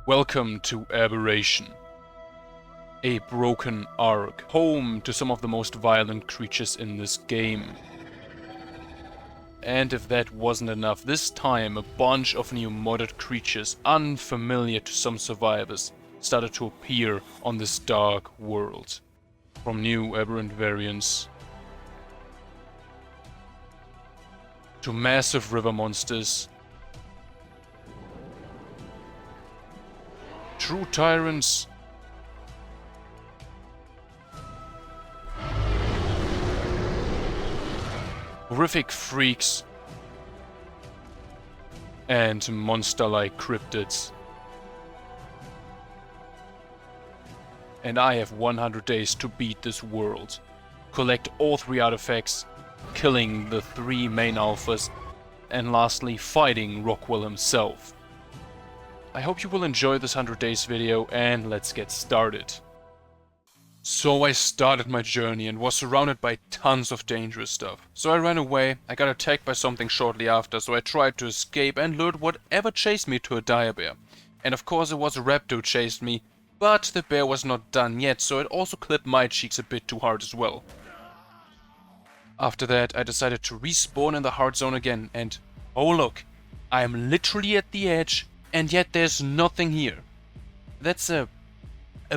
Welcome to Aberration, a broken ark, home to some of the most violent creatures in this game. And if that wasn't enough, this time a bunch of new modded creatures, unfamiliar to some survivors, started to appear on this dark world. From new aberrant variants to massive river monsters, true tyrants, horrific freaks, and monster-like cryptids. And I have 100 days to beat this world, collect all 3 artifacts, killing the 3 main alphas, and lastly fighting Rockwell himself. I hope you will enjoy this 100 days video, and let's get started. So I started my journey and was surrounded by tons of dangerous stuff. So I ran away, I got attacked by something shortly after, so I tried to escape and lured whatever chased me to a dire bear. And of course it was a raptor who chased me, but the bear was not done yet, so it also clipped my cheeks a bit too hard as well. After that I decided to respawn in the hard zone again, and oh look, I am literally at the edge, and yet there's nothing here. That's a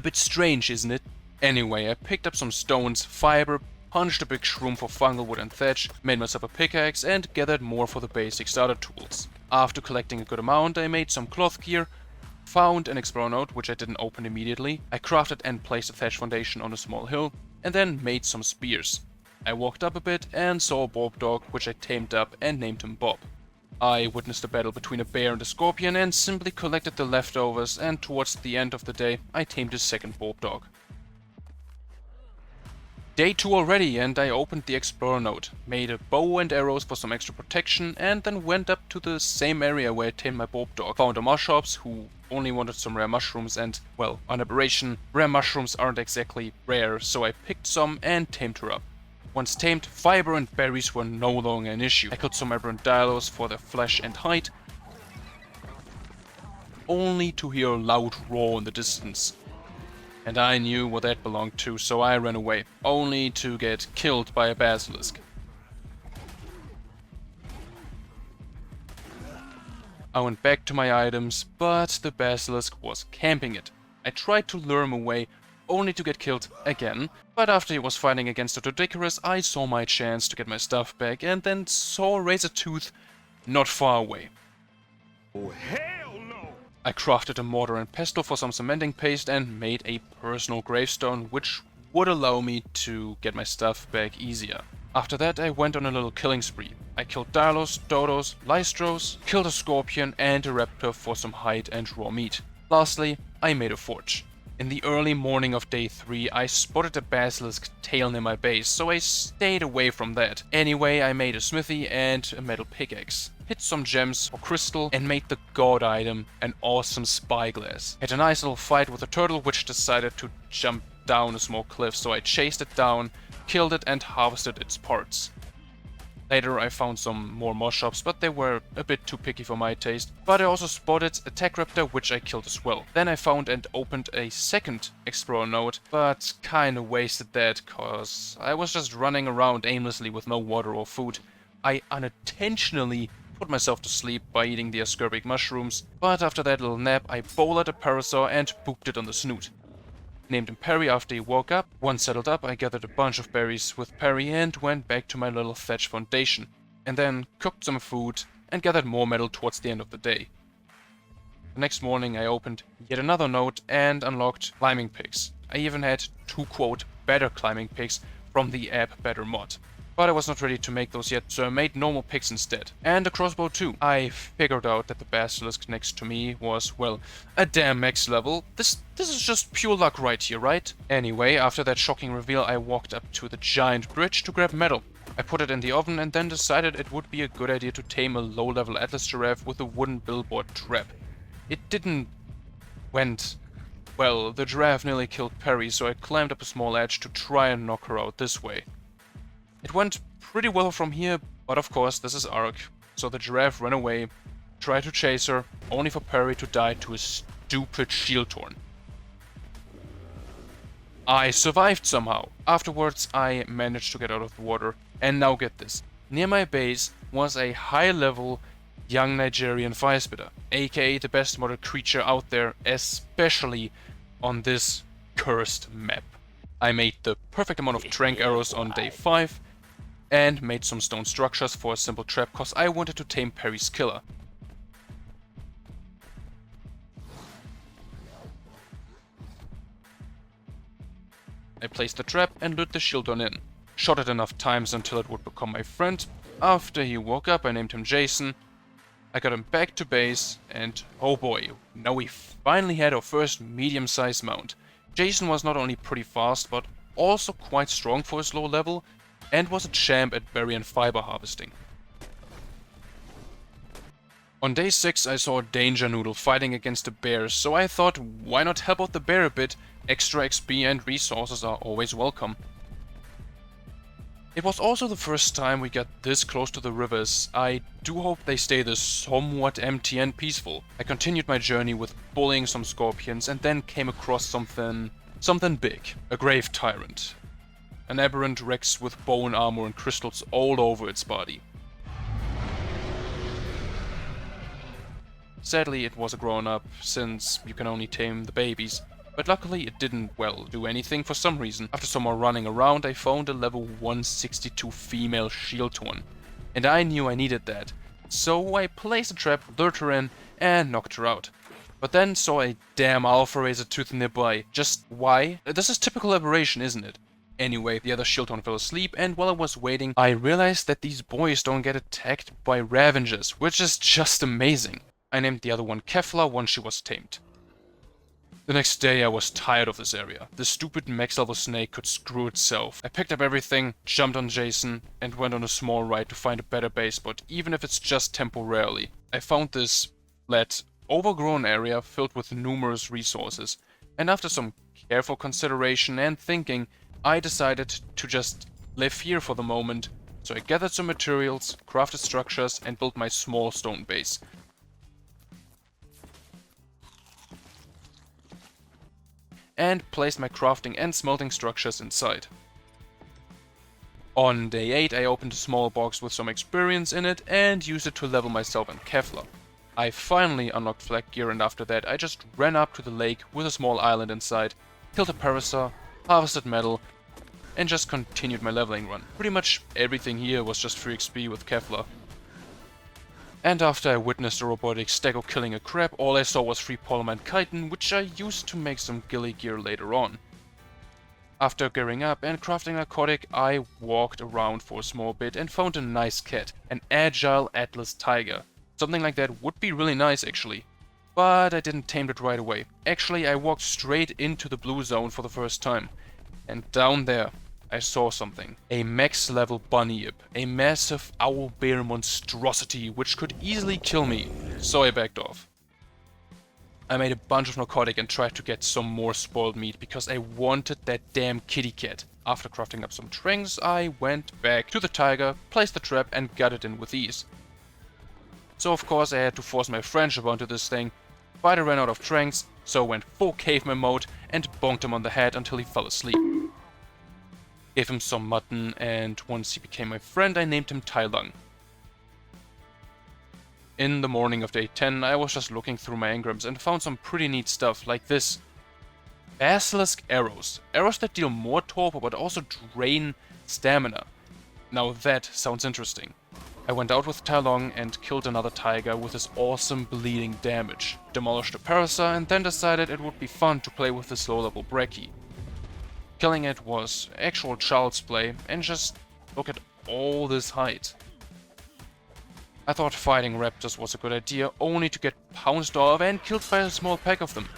bit strange, isn't it? Anyway, I picked up some stones, fiber, punched a big shroom for fungal wood and thatch, made myself a pickaxe and gathered more for the basic starter tools. After collecting a good amount, I made some cloth gear, found an explorer node, which I didn't open immediately. I crafted and placed a thatch foundation on a small hill, and then made some spears. I walked up a bit and saw a bob dog, which I tamed up and named him Bob. I witnessed a battle between a bear and a scorpion and simply collected the leftovers, and towards the end of the day I tamed a second bob dog. Day 2 already, and I opened the explorer node, made a bow and arrows for some extra protection, and then went up to the same area where I tamed my bob dog. Found a moshops who only wanted some rare mushrooms, and well, on Aberration, rare mushrooms aren't exactly rare, so I picked some and tamed her up. Once tamed, fiber and berries were no longer an issue. I killed some aberrant dialos for their flesh and hide, only to hear a loud roar in the distance. And I knew what that belonged to, so I ran away, only to get killed by a basilisk. I went back to my items, but the basilisk was camping it. I tried to lure him away, only to get killed again, but after he was fighting against the Doedicurus, I saw my chance to get my stuff back and then saw a razor tooth not far away. Oh, hell no! I crafted a mortar and pestle for some cementing paste and made a personal gravestone, which would allow me to get my stuff back easier. After that I went on a little killing spree. I killed dialos, dodos, lystros, killed a scorpion and a raptor for some hide and raw meat. Lastly, I made a forge. In the early morning of day 3, I spotted a basilisk tail near my base, so I stayed away from that. Anyway, I made a smithy and a metal pickaxe, hit some gems or crystal, and made the god item, an awesome spyglass. Had a nice little fight with a turtle which decided to jump down a small cliff, so I chased it down, killed it and harvested its parts. Later I found some more moshops, but they were a bit too picky for my taste. But I also spotted a tech raptor, which I killed as well. Then I found and opened a second explorer node, but kinda wasted that, cause I was just running around aimlessly with no water or food. I unintentionally put myself to sleep by eating the ascorbic mushrooms, but after that little nap I bowled a parasaur and booped it on the snoot. Named him Perry after he woke up. Once settled up, I gathered a bunch of berries with Perry and went back to my little thatch foundation, and then cooked some food and gathered more metal towards the end of the day. The next morning I opened yet another node and unlocked climbing picks. I even had 2 quote better climbing picks from the app Better mod. But I was not ready to make those yet, so I made normal picks instead. And a crossbow too. I figured out that the basilisk next to me was, well, a damn max level. This is just pure luck right here, right? Anyway, after that shocking reveal, I walked up to the giant bridge to grab metal. I put it in the oven and then decided it would be a good idea to tame a low-level Atlas giraffe with a wooden billboard trap. It didn't went well. The giraffe nearly killed Perry, so I climbed up a small edge to try and knock her out this way. It went pretty well from here, but of course this is Ark, so the giraffe ran away, tried to chase her, only for Perry to die to a stupid shield torn. I survived somehow. Afterwards, I managed to get out of the water, and now get this. Near my base was a high-level young Nigerian firespitter, aka the best modded creature out there, especially on this cursed map. I made the perfect amount of trank arrows on day 5, and made some stone structures for a simple trap cause I wanted to tame Perry's killer. I placed the trap and lured the Shieldon in. Shot it enough times until it would become my friend. After he woke up, I named him Jason. I got him back to base, and oh boy, now we finally had our first medium-sized mount. Jason was not only pretty fast, but also quite strong for his low level, and was a champ at berry and fiber harvesting. On day 6 I saw a danger noodle fighting against a bear, so I thought why not help out the bear a bit, extra XP and resources are always welcome. It was also the first time we got this close to the rivers. I do hope they stay this somewhat empty and peaceful. I continued my journey with bullying some scorpions and then came across something big. A grave tyrant. An aberrant rex with bone armor and crystals all over its body. Sadly, it was a grown-up, since you can only tame the babies. But luckily it didn't, well, do anything for some reason. After some more running around, I found a level 162 female shield torn. And I knew I needed that. So I placed a trap, lured her in, and knocked her out. But then saw a damn alpha razor tooth nearby. Just why? This is typical aberration, isn't it? Anyway, the other shield torn fell asleep, and while I was waiting, I realized that these boys don't get attacked by ravengers, which is just amazing. I named the other one Kefla once she was tamed. The next day I was tired of this area. The stupid max level snake could screw itself. I picked up everything, jumped on Jason, and went on a small ride to find a better base spot, even if it's just temporarily. I found this flat, overgrown area filled with numerous resources, and after some careful consideration and thinking, I decided to just live here for the moment. So I gathered some materials, crafted structures, and built my small stone base. And placed my crafting and smelting structures inside. On day 8 I opened a small box with some experience in it and used it to level myself and Kefla. I finally unlocked flak gear, and after that I just ran up to the lake with a small island inside, killed a parasaur, harvested metal, and just continued my leveling run. Pretty much everything here was just free XP with Kefla. And after I witnessed a robotic stego killing a crab, all I saw was free polymer and chitin, which I used to make some ghillie gear later on. After gearing up and crafting narcotic, I walked around for a small bit and found a nice cat, an agile Atlas tiger. Something like that would be really nice actually. But I didn't tame it right away. Actually, I walked straight into the blue zone for the first time. And down there, I saw something. A max level bunny ip. A massive owl bear monstrosity which could easily kill me. So I backed off. I made a bunch of narcotic and tried to get some more spoiled meat because I wanted that damn kitty cat. After crafting up some tranks, I went back to the tiger, placed the trap and got it in with ease. So of course I had to force my friendship onto this thing, but I ran out of tranks, so I went full caveman mode and bonked him on the head until he fell asleep. Gave him some mutton, and once he became my friend, I named him Challange. In the morning of day 10, I was just looking through my engrams and found some pretty neat stuff, like this. Basilisk arrows. Arrows that deal more torpor but also drain stamina. Now that sounds interesting. I went out with Challange and killed another tiger with his awesome bleeding damage. Demolished a parasaur and then decided it would be fun to play with this low level brecci. Killing it was actual child's play, and just look at all this height. I thought fighting raptors was a good idea, only to get pounced off and killed by a small pack of them.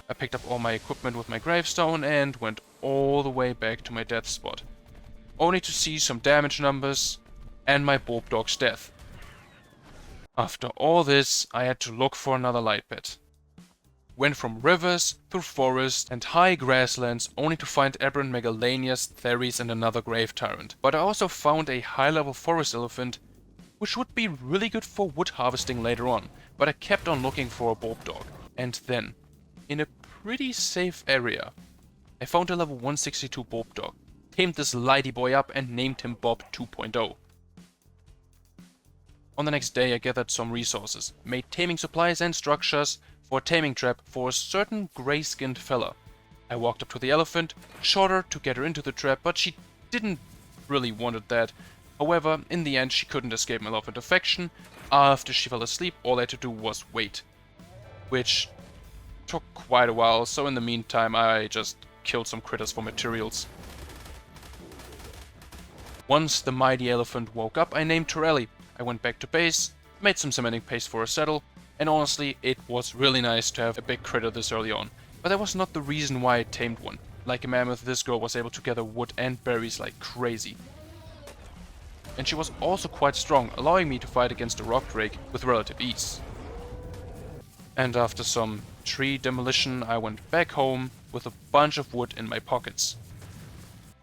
I picked up all my equipment with my gravestone and went all the way back to my death spot, only to see some damage numbers and my bulb dog's death. After all this, I had to look for another light pet. Went from rivers through forests and high grasslands only to find aberrant megalanias, theris and another grave tyrant. But I also found a high level forest elephant, which would be really good for wood harvesting later on, but I kept on looking for a bulb dog. And then, in a pretty safe area, I found a level 162 Bob dog, tamed this lighty boy up and named him Bob 2.0. On the next day I gathered some resources, made taming supplies and structures for a taming trap for a certain grey-skinned fella. I walked up to the elephant, shot her to get her into the trap, but she didn't really wanted that. However, in the end she couldn't escape my love and affection. After she fell asleep, all I had to do was wait. Which took quite a while, so in the meantime I just killed some critters for materials. Once the mighty elephant woke up, I named her Ellie. I went back to base, made some cementing paste for a saddle, and honestly, it was really nice to have a big critter this early on. But that was not the reason why I tamed one. Like a mammoth, this girl was able to gather wood and berries like crazy. And she was also quite strong, allowing me to fight against a rock drake with relative ease. And after some tree demolition, I went back home with a bunch of wood in my pockets.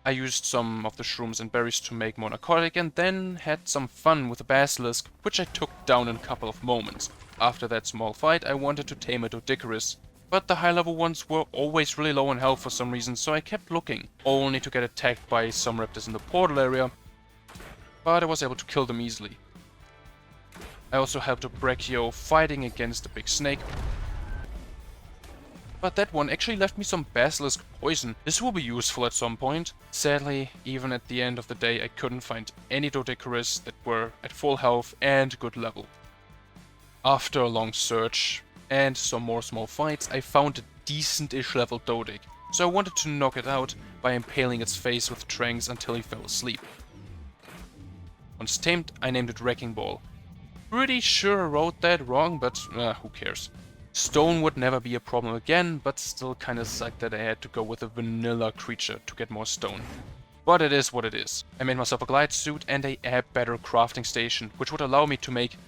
I used some of the shrooms and berries to make more narcotic and then had some fun with a basilisk, which I took down in a couple of moments. After that small fight, I wanted to tame a doedicurus, but the high level ones were always really low in health for some reason, so I kept looking, only to get attacked by some raptors in the portal area, but I was able to kill them easily. I also helped a brachio fighting against a big snake, but that one actually left me some basilisk poison. This will be useful at some point. Sadly, even at the end of the day, I couldn't find any doedicurus that were at full health and good level. After a long search and some more small fights, I found a decent-ish level doedic, so I wanted to knock it out by impaling its face with tranks until he fell asleep. Once tamed, I named it Wrecking Ball. Pretty sure I wrote that wrong, but who cares. Stone would never be a problem again, but still kinda sucked that I had to go with a vanilla creature to get more stone. But it is what it is. I made myself a glide suit and a better crafting station, which would allow me to make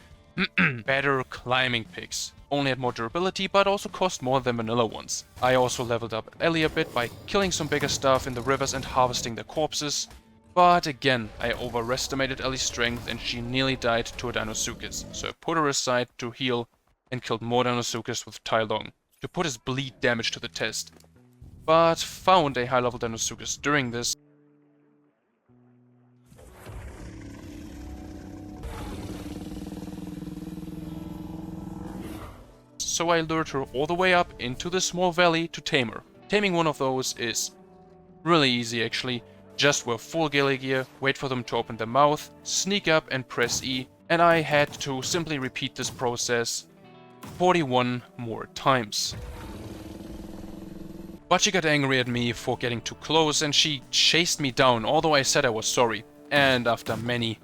better climbing picks. Only had more durability, but also cost more than vanilla ones. I also leveled up Ellie a bit by killing some bigger stuff in the rivers and harvesting their corpses. But again, I overestimated Ellie's strength and she nearly died to a Deinosuchus, so I put her aside to heal and killed more Deinosuchus with Challange to put his bleed damage to the test. But found a high level Deinosuchus during this. So I lured her all the way up into the small valley to tame her. Taming one of those is really easy actually. Just wear full ghillie gear, wait for them to open their mouth, sneak up and press E, and I had to simply repeat this process 41 more times. But she got angry at me for getting too close and she chased me down, although I said I was sorry. And after many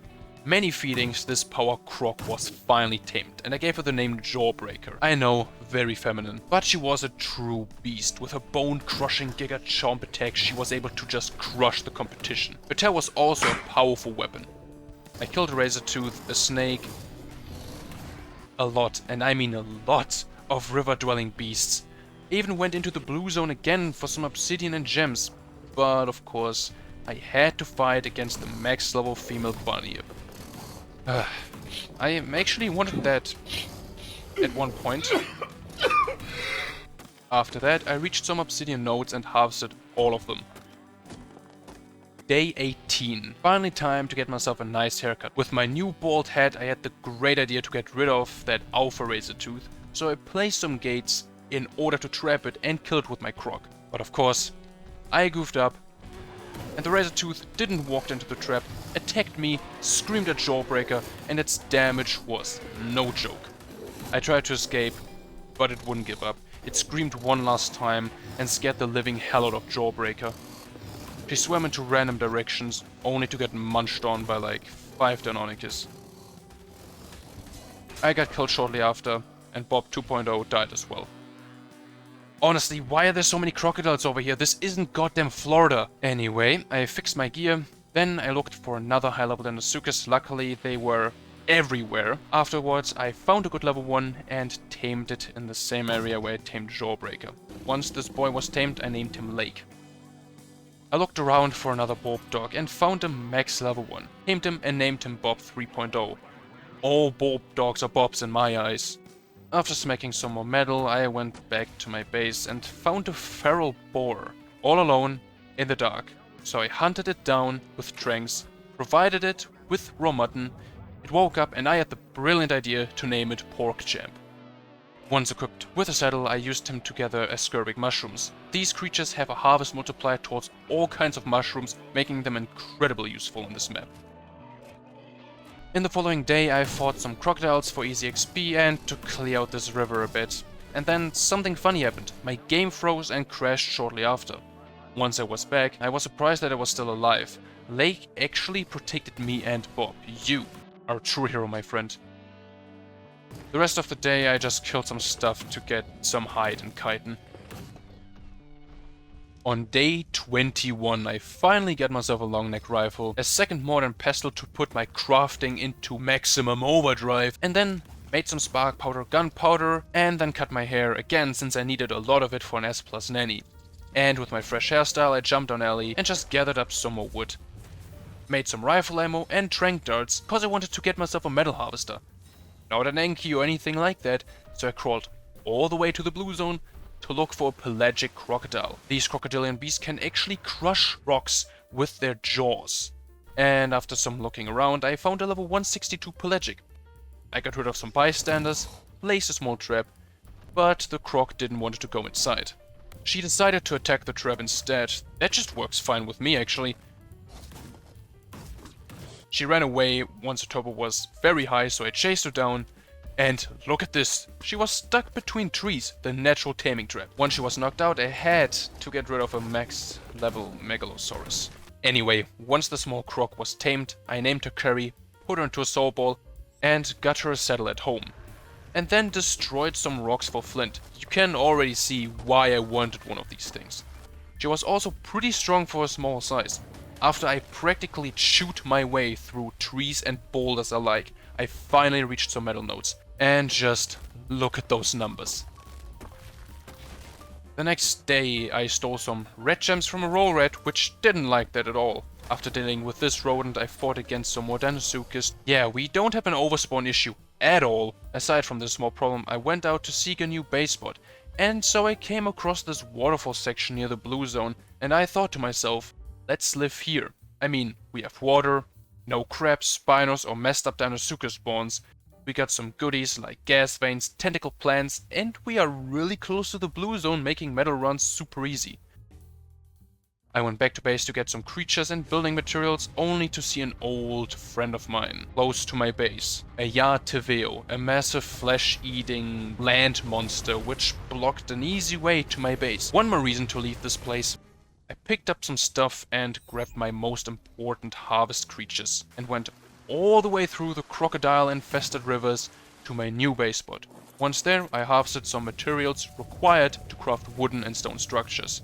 feedings, this power croc was finally tamed, and I gave her the name Jawbreaker. I know, very feminine, but she was a true beast. With her bone-crushing Giga Chomp attack, she was able to just crush the competition. Her tail was also a powerful weapon. I killed a Razortooth, a snake, a lot, and I mean a lot, of river-dwelling beasts. I even went into the blue zone again for some obsidian and gems, but of course, I had to fight against the max-level female Bunyip. I actually wanted that at one point. After that, I reached some obsidian nodes and harvested all of them. Day 18. Finally time to get myself a nice haircut. With my new bald head, I had the great idea to get rid of that alpha Razortooth, so I placed some gates in order to trap it and kill it with my croc. But of course, I goofed up, and the Razortooth didn't walk into the trap, attacked me, screamed at Jawbreaker, and its damage was no joke. I tried to escape, but it wouldn't give up. It screamed one last time and scared the living hell out of Jawbreaker. She swam into random directions, only to get munched on by like 5 Deinonychus. I got killed shortly after, and Bob 2.0 died as well. Honestly, why are there so many crocodiles over here? This isn't goddamn Florida. Anyway, I fixed my gear. Then I looked for another high level Deinosuchus. Luckily, they were everywhere. Afterwards, I found a good level 1 and tamed it in the same area where I tamed Jawbreaker. Once this boy was tamed, I named him Lake. I looked around for another Bob dog and found a max level 1. Tamed him and named him Bob 3.0. All Bob dogs are Bobs in my eyes. After smacking some more metal, I went back to my base and found a feral boar, all alone, in the dark. So I hunted it down with tranks, provided it with raw mutton. It woke up and I had the brilliant idea to name it Pork Champ. Once equipped with a saddle, I used him to gather ascorbic mushrooms. These creatures have a harvest multiplier towards all kinds of mushrooms, making them incredibly useful on this map. In the following day, I fought some crocodiles for easy XP and to clear out this river a bit. And then something funny happened. My game froze and crashed shortly after. Once I was back, I was surprised that I was still alive. Lake actually protected me and Bob. You are a true hero, my friend. The rest of the day I just killed some stuff to get some hide and chitin. On day 21 I finally got myself a long neck rifle, a second modern pestle to put my crafting into maximum overdrive, and then made some spark powder, gunpowder, and then cut my hair again since I needed a lot of it for an S+ nanny. And with my fresh hairstyle I jumped on alley and just gathered up some more wood. Made some rifle ammo and trank darts cause I wanted to get myself a metal harvester. Not an Enki or anything like that, so I crawled all the way to the blue zone to look for a pelagic crocodile. These crocodilian beasts can actually crush rocks with their jaws. And after some looking around, I found a level 162 pelagic. I got rid of some bystanders, placed a small trap, but the croc didn't want to go inside. She decided to attack the trap instead. That just works fine with me, actually. She ran away once the turbo was very high, so I chased her down. And look at this, she was stuck between trees, the natural taming trap. Once she was knocked out, I had to get rid of a max level Megalosaurus. Anyway, once the small croc was tamed, I named her Carrie, put her into a soul ball, and got her a saddle at home. And then destroyed some rocks for flint. You can already see why I wanted one of these things. She was also pretty strong for a small size. After I practically chewed my way through trees and boulders alike, I finally reached some metal nodes. And just look at those numbers. The next day I stole some red gems from a roll rat, which didn't like that at all. After dealing with this rodent, I fought against some more Dinosuchus. Yeah, we don't have an overspawn issue at all. Aside from this small problem, I went out to seek a new base spot. And so I came across this waterfall section near the blue zone, and I thought to myself, let's live here. I mean, we have water, no crabs, spinos or messed up Dinosuchus spawns. We got some goodies like gas veins, tentacle plants, and we are really close to the blue zone, making metal runs super easy. I went back to base to get some creatures and building materials, only to see an old friend of mine close to my base. A Teveo, a massive flesh-eating land monster which blocked an easy way to my base. One more reason to leave this place. I picked up some stuff and grabbed my most important harvest creatures and went all the way through the crocodile-infested rivers to my new base spot. Once there, I harvested some materials required to craft wooden and stone structures.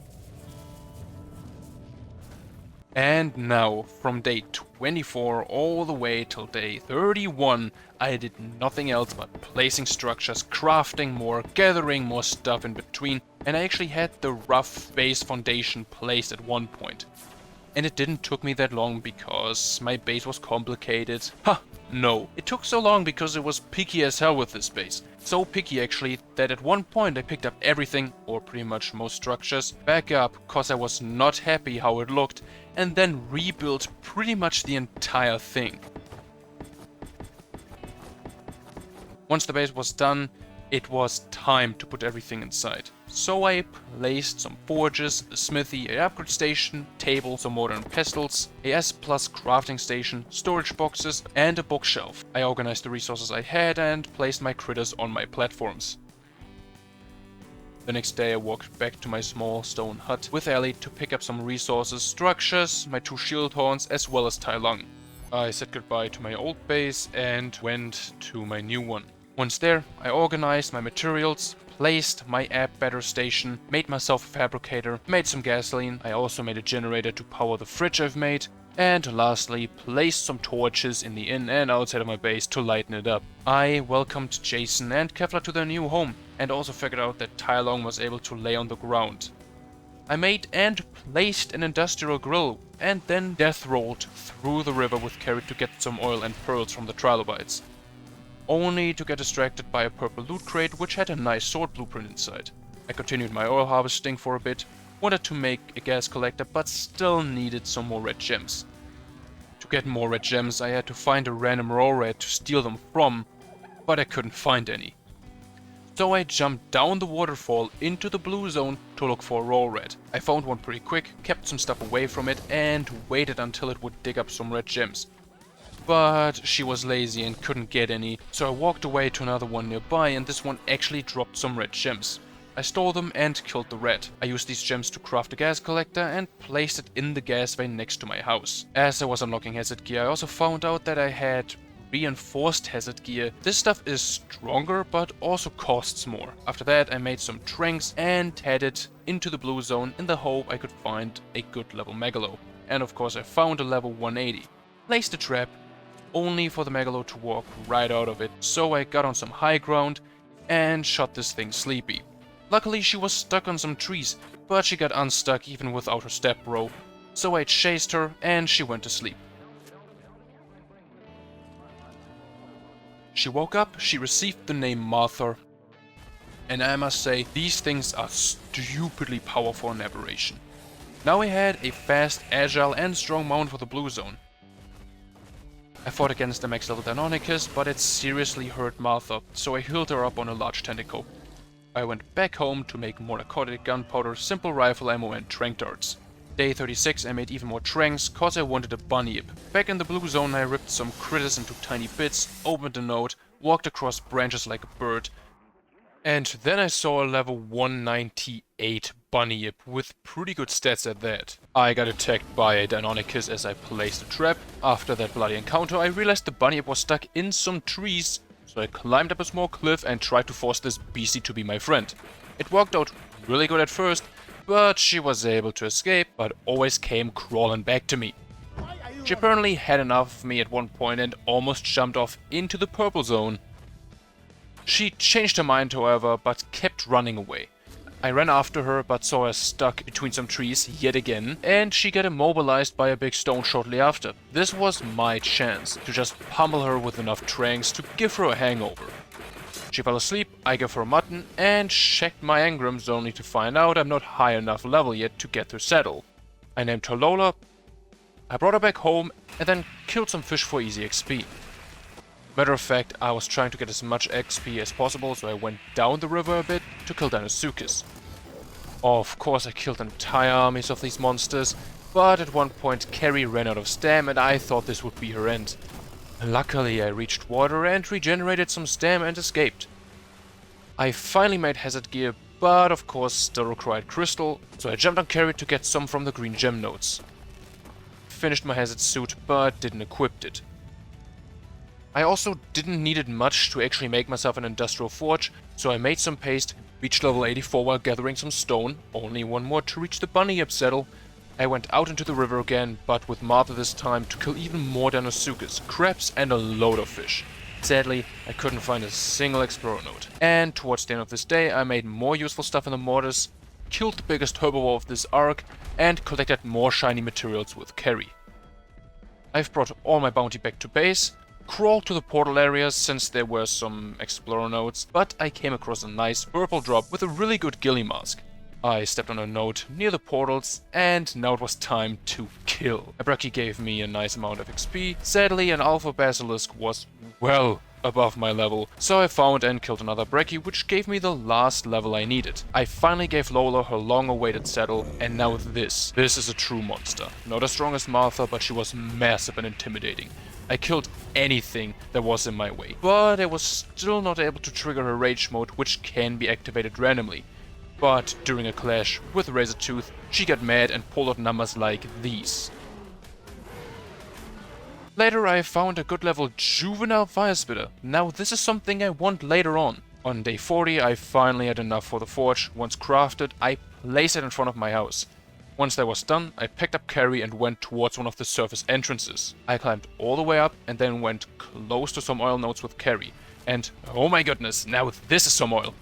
And now, from day 24 all the way till day 31, I did nothing else but placing structures, crafting more, gathering more stuff in between, and I actually had the rough base foundation placed at one point. And it didn't took me that long because my base was complicated. Ha! No, it took so long because it was picky as hell with this base. So picky actually that at one point I picked up everything, or pretty much most structures, back up cause I was not happy how it looked, and then rebuilt pretty much the entire thing. Once the base was done, it was time to put everything inside. So I placed some forges, a smithy, an upgrade station, tables, some modern pestles, a S+ crafting station, storage boxes, and a bookshelf. I organized the resources I had and placed my critters on my platforms. The next day I walked back to my small stone hut with Ellie to pick up some resources, structures, my 2 shield horns, as well as Challange. I said goodbye to my old base and went to my new one. Once there, I organized my materials, placed my app battery station, made myself a fabricator, made some gasoline, I also made a generator to power the fridge I've made, and lastly, placed some torches in the inn and outside of my base to lighten it up. I welcomed Jason and Kevlar to their new home, and also figured out that Challange was able to lay on the ground. I made and placed an industrial grill, and then death rolled through the river with Carrie to get some oil and pearls from the trilobites. only to get distracted by a purple loot crate which had a nice sword blueprint inside. I continued my oil harvesting for a bit, wanted to make a gas collector but still needed some more red gems. To get more red gems I had to find a random raw red to steal them from, but I couldn't find any. So I jumped down the waterfall into the blue zone to look for a raw red. I found one pretty quick, kept some stuff away from it and waited until it would dig up some red gems. But she was lazy and couldn't get any, so I walked away to another one nearby and this one actually dropped some red gems. I stole them and killed the red. I used these gems to craft a gas collector and placed it in the gas vein next to my house. As I was unlocking hazard gear, I also found out that I had reinforced hazard gear. This stuff is stronger but also costs more. After that I made some tranks and headed into the blue zone in the hope I could find a good level megalo. And of course I found a level 180. Placed a trap, only for the megalo to walk right out of it, so I got on some high ground and shot this thing sleepy. Luckily she was stuck on some trees, but she got unstuck even without her step bro, so I chased her and she went to sleep. She woke up, she received the name Martha, and I must say, these things are stupidly powerful in Aberration. Now I had a fast, agile and strong mount for the blue zone. I fought against the max level Deinonychus, but it seriously hurt Martha, so I healed her up on a large tentacle. I went back home to make more narcotic gunpowder, simple rifle ammo and trank darts. Day 36 I made even more tranks, cause I wanted a bunny ip. Back in the blue zone I ripped some critters into tiny bits, opened a node, walked across branches like a bird, and then I saw a level 198 bunny ip with pretty good stats at that. I got attacked by a Deinonychus as I placed a trap. After that bloody encounter I realized the bunny ip was stuck in some trees, so I climbed up a small cliff and tried to force this beastie to be my friend. It worked out really good at first, but she was able to escape, but always came crawling back to me. She apparently had enough of me at one point and almost jumped off into the purple zone. She changed her mind however, but kept running away. I ran after her but saw her stuck between some trees yet again, and she got immobilized by a big stone shortly after. This was my chance to just pummel her with enough tranks to give her a hangover. She fell asleep, I gave her a mutton, and checked my engrams only to find out I'm not high enough level yet to get her saddle. I named her Lola, I brought her back home, and then killed some fish for easy XP. Matter of fact, I was trying to get as much XP as possible, so I went down the river a bit to kill Deinosuchus. Of course I killed entire armies of these monsters, but at one point Carrie ran out of stam and I thought this would be her end. Luckily I reached water and regenerated some stam and escaped. I finally made hazard gear, but of course still required crystal, so I jumped on Carrie to get some from the green gem nodes. Finished my hazard suit, but didn't equip it. I also didn't need it much to actually make myself an industrial forge, so I made some paste, reached level 84 while gathering some stone, only one more to reach the bunny ip saddle. I went out into the river again, but with Martha this time to kill even more Deinosuchus, crabs and a load of fish. Sadly, I couldn't find a single explorer node. And towards the end of this day I made more useful stuff in the mortars, killed the biggest herbivore of this arc, and collected more shiny materials with Carrie. I've brought all my bounty back to base, crawled to the portal areas since there were some explorer nodes, but I came across a nice purple drop with a really good ghillie mask. I stepped on a node near the portals, and now it was time to kill. A Brachy gave me a nice amount of XP. Sadly, an Alpha Basilisk was well above my level, so I found and killed another Brachy, which gave me the last level I needed. I finally gave Lola her long-awaited saddle, and now this. This is a true monster. Not as strong as Martha, but she was massive and intimidating. I killed anything that was in my way, but I was still not able to trigger her rage mode, which can be activated randomly. But during a clash with Razortooth, she got mad and pulled out numbers like these. Later I found a good level juvenile fire spitter. Now this is something I want later on. On day 40 I finally had enough for the forge. Once crafted, I placed it in front of my house. Once that was done, I picked up Carrie and went towards one of the surface entrances. I climbed all the way up and then went close to some oil nodes with Carrie. And oh my goodness, now this is some oil.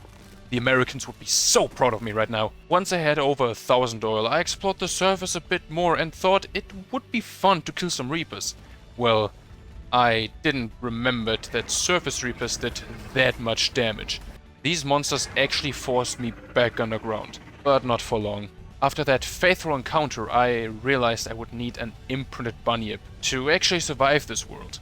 The Americans would be so proud of me right now. Once I had over 1,000 oil, I explored the surface a bit more and thought it would be fun to kill some Reapers. Well, I didn't remember that surface reapers did that much damage. These monsters actually forced me back underground, but not for long. After that faithful encounter, I realized I would need an imprinted bunyip to actually survive this world.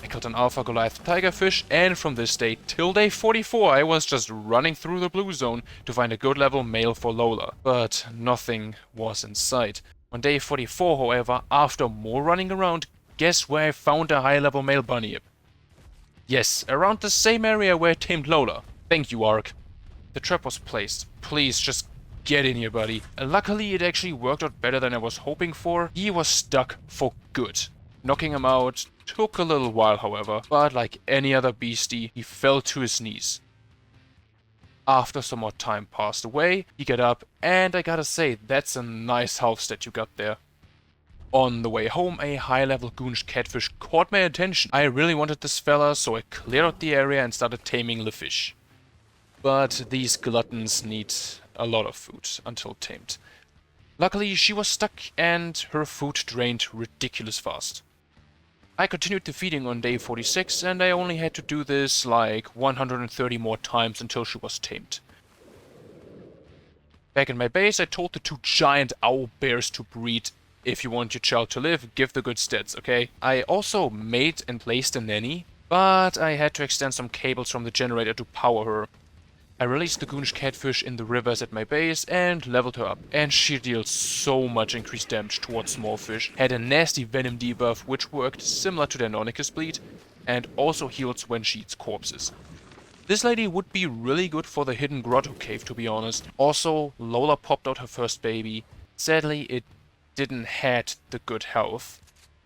I killed an alpha Goliath tigerfish, and from this day till day 44 I was just running through the blue zone to find a good level male for Lola, but nothing was in sight. On day 44, however, after more running around, guess where I found a high level male bunyip? Yes, around the same area where I tamed Lola. Thank you, Ark. The trap was placed. Please, just get in here, buddy. Luckily, it actually worked out better than I was hoping for. He was stuck for good. Knocking him out took a little while, however, but like any other beastie, he fell to his knees. After some more time passed away, he got up, and I gotta say, that's a nice health stat you got there. On the way home, a high-level goonish catfish caught my attention. I really wanted this fella, so I cleared out the area and started taming the fish. But these gluttons need a lot of food until tamed. Luckily, she was stuck and her food drained ridiculous fast. I continued the feeding on day 46, and I only had to do this like 130 more times until she was tamed. Back in my base, I told the two giant owl bears to breed. If you want your child to live, give the good stats, okay? I also made and placed a nanny, but I had to extend some cables from the generator to power her. I released the goonish catfish in the rivers at my base and leveled her up, and she deals so much increased damage towards small fish, had a nasty venom debuff which worked similar to the Anonicus bleed, and also heals when she eats corpses. This lady would be really good for the hidden Grotto cave, to be honest. Also, Lola popped out her first baby. Sadly, it didn't had the good health,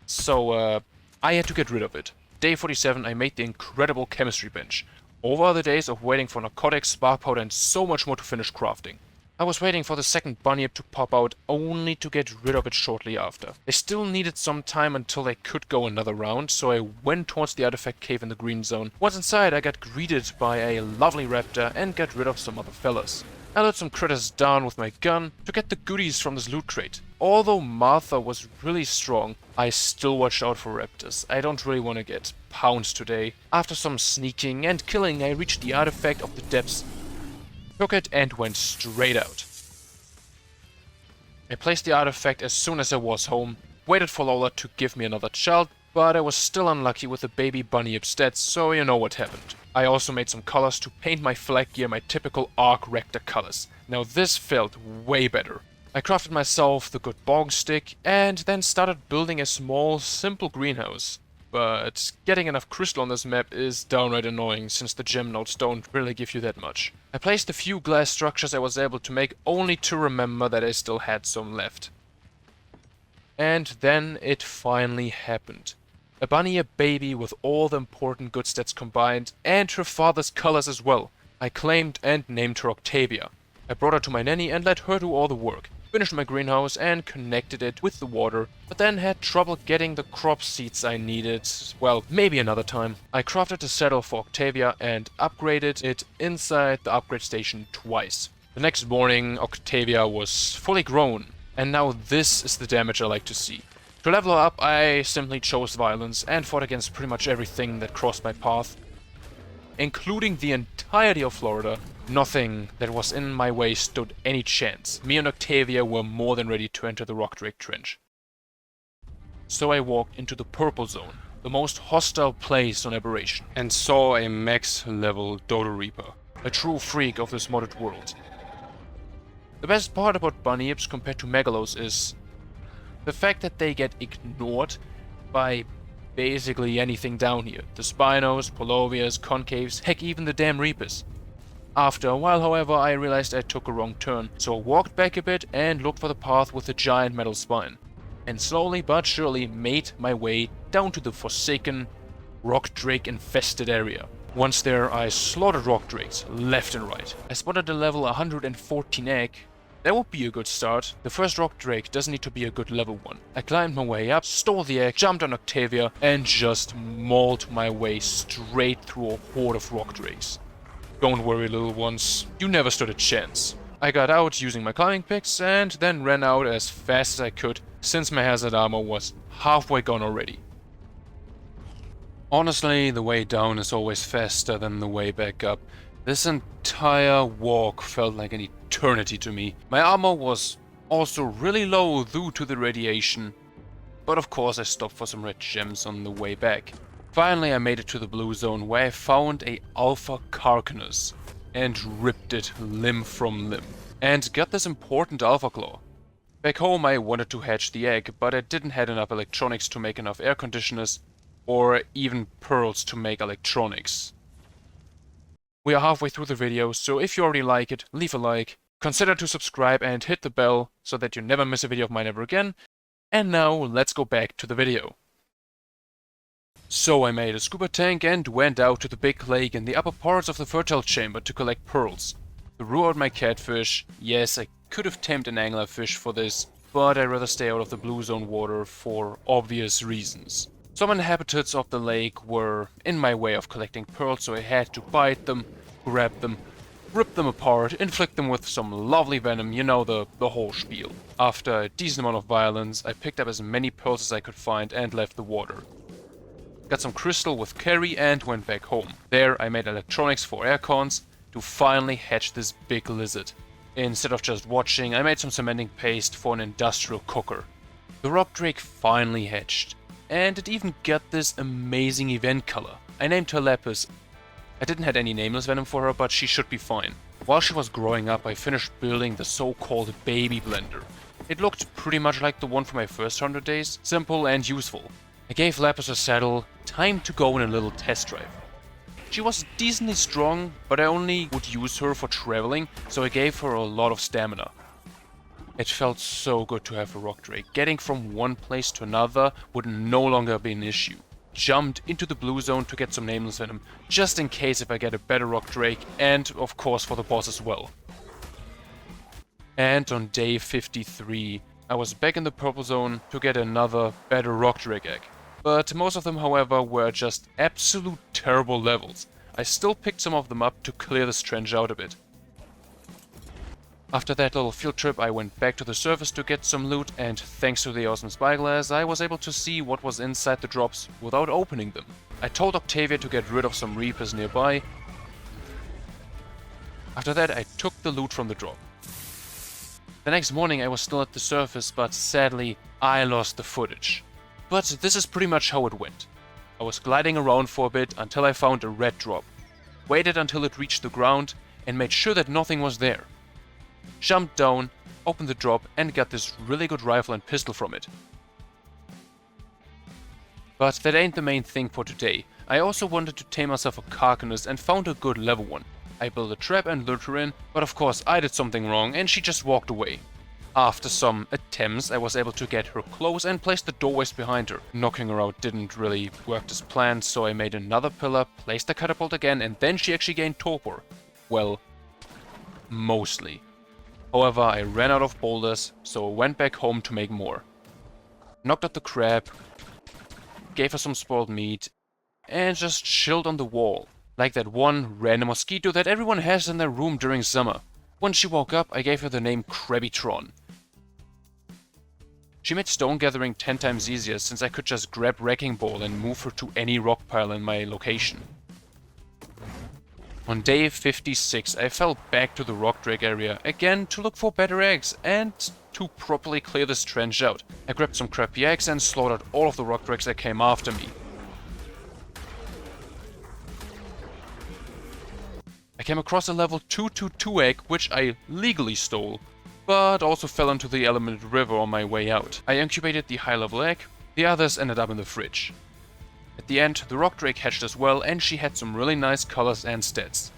so I had to get rid of it. Day 47, I made the incredible chemistry bench. Over the days of waiting for narcotics, spark powder, and so much more to finish crafting. I was waiting for the second bunyip to pop out, only to get rid of it shortly after. I still needed some time until I could go another round, so I went towards the artifact cave in the green zone. Once inside, I got greeted by a lovely raptor and got rid of some other fellas. I let some critters down with my gun to get the goodies from this loot crate. Although Martha was really strong, I still watched out for raptors. I don't really want to get pounced today. After some sneaking and killing, I reached the artifact of the depths, took it and went straight out. I placed the artifact as soon as I was home, waited for Lola to give me another child, but I was still unlucky with the baby bunyip stats, so you know what happened. I also made some colors to paint my flag gear my typical Ark Rector colors. Now this felt way better. I crafted myself the good bog stick and then started building a small, simple greenhouse. But getting enough crystal on this map is downright annoying since the gem nodes don't really give you that much. I placed a few glass structures I was able to make only to remember that I still had some left. And then it finally happened. A bunyip baby with all the important good stats combined, and her father's colors as well. I claimed and named her Octavia. I brought her to my nanny and let her do all the work. Finished my greenhouse and connected it with the water, but then had trouble getting the crop seeds I needed. Well, maybe another time. I crafted a saddle for Octavia and upgraded it inside the upgrade station twice. The next morning, Octavia was fully grown, and now this is the damage I like to see. To level her up, I simply chose violence and fought against pretty much everything that crossed my path, including the entirety of Florida. Nothing that was in my way stood any chance. Me and Octavia were more than ready to enter the Rock Drake Trench. So I walked into the Purple Zone, the most hostile place on Aberration, and saw a max-level Dodo Reaper, a true freak of this modded world. The best part about bunyips compared to megalos is the fact that they get ignored by basically anything down here. The Spinos, Polovias, Concaves, heck even the damn Reapers. After a while, however, I realized I took a wrong turn, so I walked back a bit and looked for the path with the giant metal spine. And slowly but surely made my way down to the forsaken, rock drake infested area. Once there, I slaughtered rock drakes, left and right. I spotted a level 114 egg. That would be a good start. The first rock drake doesn't need to be a good level one. I climbed my way up, stole the egg, jumped on Octavia, and just mauled my way straight through a horde of rock drakes. Don't worry, little ones, you never stood a chance. I got out using my climbing picks and then ran out as fast as I could, since my hazard armor was halfway gone already. Honestly, the way down is always faster than the way back up. This entire walk felt like an eternity to me. My armor was also really low due to the radiation, but of course I stopped for some red gems on the way back. Finally I made it to the blue zone, where I found a alpha carcass and ripped it limb from limb, and got this important alpha claw. Back home I wanted to hatch the egg, but I didn't have enough electronics to make enough air conditioners, or even pearls to make electronics. We are halfway through the video, so if you already like it, leave a like, consider to subscribe and hit the bell so that you never miss a video of mine ever again. And now let's go back to the video. So I made a scuba tank and went out to the big lake in the upper parts of the fertile chamber to collect pearls. Threw out my catfish. Yes, I could have tamed an anglerfish for this, but I'd rather stay out of the blue zone water for obvious reasons. Some inhabitants of the lake were in my way of collecting pearls, so I had to bite them, grab them, rip them apart, inflict them with some lovely venom, you know, the whole spiel. After a decent amount of violence, I picked up as many pearls as I could find and left the water. Got some crystal with Carrie and went back home. There I made electronics for aircons to finally hatch this big lizard. Instead of just watching, I made some cementing paste for an industrial cooker. The rock drake finally hatched, and it even got this amazing event color. I named her Lapis. I didn't have any nameless venom for her, but she should be fine. While she was growing up, I finished building the so-called baby blender. It looked pretty much like the one from my first 100 days, simple and useful. I gave Lapis a saddle, time to go on a little test drive. She was decently strong, but I only would use her for traveling, so I gave her a lot of stamina. It felt so good to have a rock drake. Getting from one place to another would no longer be an issue. Jumped into the blue zone to get some nameless venom, just in case if I get a better rock drake, and of course for the boss as well. And on day 53, I was back in the purple zone to get another better rock drake egg. But most of them, however, were just absolute terrible levels. I still picked some of them up to clear this trench out a bit. After that little field trip, I went back to the surface to get some loot, and thanks to the awesome spyglass, I was able to see what was inside the drops without opening them. I told Octavia to get rid of some reapers nearby. After that, I took the loot from the drop. The next morning I was still at the surface, but sadly, I lost the footage. But this is pretty much how it went. I was gliding around for a bit until I found a red drop. Waited until it reached the ground and made sure that nothing was there. Jumped down, opened the drop and got this really good rifle and pistol from it. But that ain't the main thing for today. I also wanted to tame myself a carcass and found a good level one. I built a trap and lured her in, but of course I did something wrong and she just walked away. After some attempts, I was able to get her close and place the doorways behind her. Knocking her out didn't really work as planned, so I made another pillar, placed the catapult again, and then she actually gained torpor. Well, mostly. However, I ran out of boulders, so I went back home to make more. Knocked out the crab, gave her some spoiled meat, and just chilled on the wall, like that one random mosquito that everyone has in their room during summer. When she woke up, I gave her the name Krabbytron. She made stone gathering 10 times easier, since I could just grab Wrecking Ball and move her to any rock pile in my location. On day 56, I fell back to the rock drake area again to look for better eggs and to properly clear this trench out. I grabbed some crappy eggs and slaughtered all of the rock drakes that came after me. I came across a level 222 egg, which I legally stole, but also fell into the elemented river on my way out. I incubated the high level egg, the others ended up in the fridge. At the end, the rock drake hatched as well, and she had some really nice colors and stats.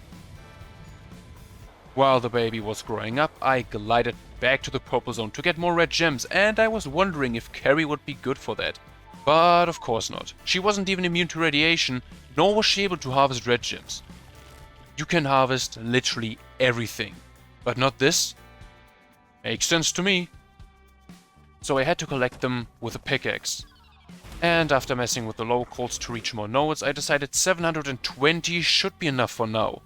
While the baby was growing up, I glided back to the purple zone to get more red gems, and I was wondering if Carrie would be good for that. But of course not. She wasn't even immune to radiation, nor was she able to harvest red gems. You can harvest literally everything, but not this? Makes sense to me. So I had to collect them with a pickaxe. And after messing with the locals to reach more nodes, I decided 720 should be enough for now.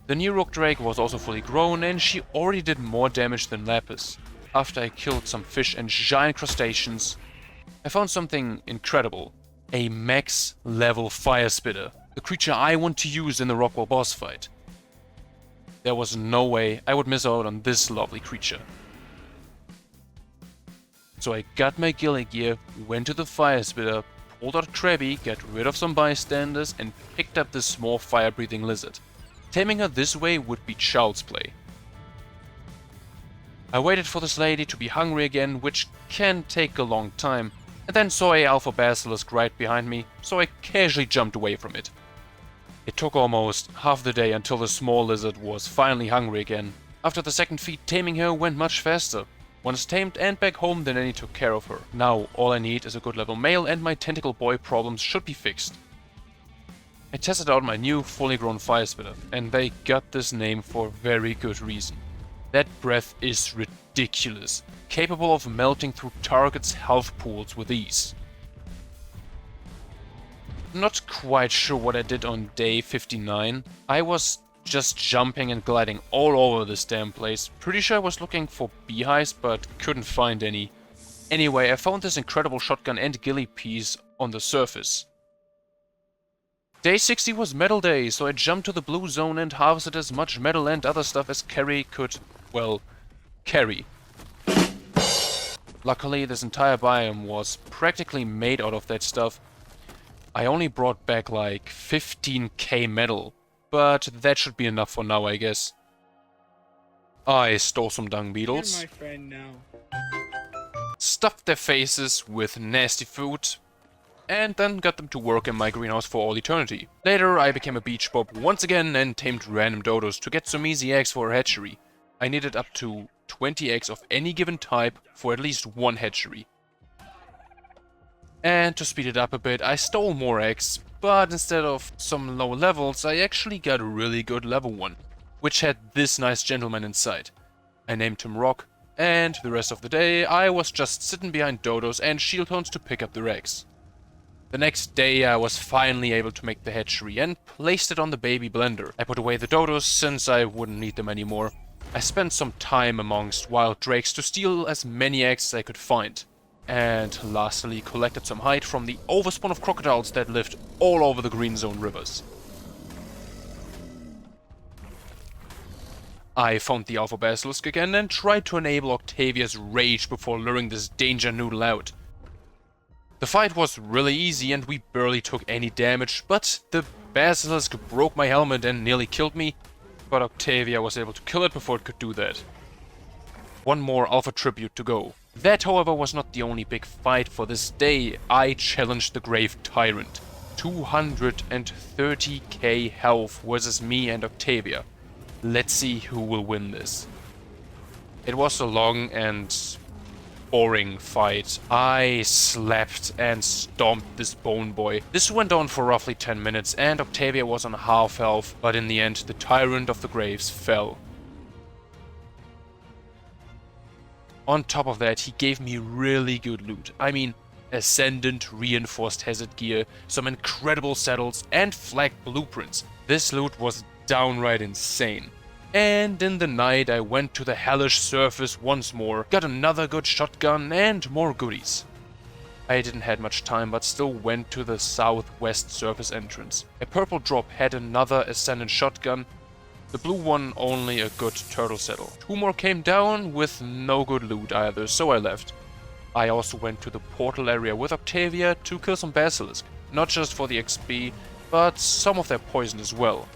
The new rock drake was also fully grown and she already did more damage than Lapis. After I killed some fish and giant crustaceans, I found something incredible. A max level fire spitter, the creature I want to use in the Rockwell boss fight. There was no way I would miss out on this lovely creature. So I got my ghillie gear, went to the fire spitter, pulled out Krabby, got rid of some bystanders, and picked up this small fire-breathing lizard. Taming her this way would be child's play. I waited for this lady to be hungry again, which can take a long time, and then saw a alpha basilisk right behind me, so I casually jumped away from it. It took almost half the day until the small lizard was finally hungry again. After the second feed, taming her went much faster. Once tamed and back home, the nanny took care of her. Now all I need is a good level male and my tentacle boy problems should be fixed. I tested out my new fully grown fire spitter, and they got this name for very good reason. That breath is ridiculous, capable of melting through targets' health pools with ease. Not quite sure what I did on day 59. I was just jumping and gliding all over this damn place. Pretty sure I was looking for beehives, but couldn't find any. Anyway, I found this incredible shotgun and ghillie piece on the surface. Day 60 was metal day, so I jumped to the blue zone and harvested as much metal and other stuff as carry could, well, carry. Luckily, this entire biome was practically made out of that stuff. I only brought back like 15k metal, but that should be enough for now, I guess. I stole some dung beetles. You're my friend now. Stuffed their faces with nasty food, and then got them to work in my greenhouse for all eternity. Later, I became a beach bob once again and tamed random dodos to get some easy eggs for a hatchery. I needed up to 20 eggs of any given type for at least one hatchery. And to speed it up a bit, I stole more eggs, but instead of some low levels, I actually got a really good level 1, which had this nice gentleman inside. I named him Rock, and the rest of the day I was just sitting behind dodos and shield hounds to pick up their eggs. The next day I was finally able to make the hatchery and placed it on the baby blender. I put away the dodos since I wouldn't need them anymore. I spent some time amongst wild drakes to steal as many eggs as I could find. And lastly collected some hide from the overspawn of crocodiles that lived all over the Green Zone rivers. I found the Alpha Basilisk again and tried to enable Octavia's rage before luring this danger noodle out. The fight was really easy and we barely took any damage, but the Basilisk broke my helmet and nearly killed me, but Octavia was able to kill it before it could do that. One more Alpha tribute to go. That, however, was not the only big fight for this day. I challenged the Grave Tyrant. 230k health versus me and Octavia. Let's see who will win this. It was a long and boring fight. I slapped and stomped this bone boy. This went on for roughly 10 minutes and Octavia was on half health, but in the end the Tyrant of the Graves fell. On top of that, he gave me really good loot. I mean, Ascendant reinforced hazard gear, some incredible saddles, and flag blueprints. This loot was downright insane. And in the night, I went to the hellish surface once more, got another good shotgun, and more goodies. I didn't have much time, but still went to the southwest surface entrance. A purple drop had another Ascendant shotgun, the blue one only a good turtle saddle. 2 more came down with no good loot either, so I left. I also went to the portal area with Octavia to kill some basilisk, not just for the XP, but some of their poison as well.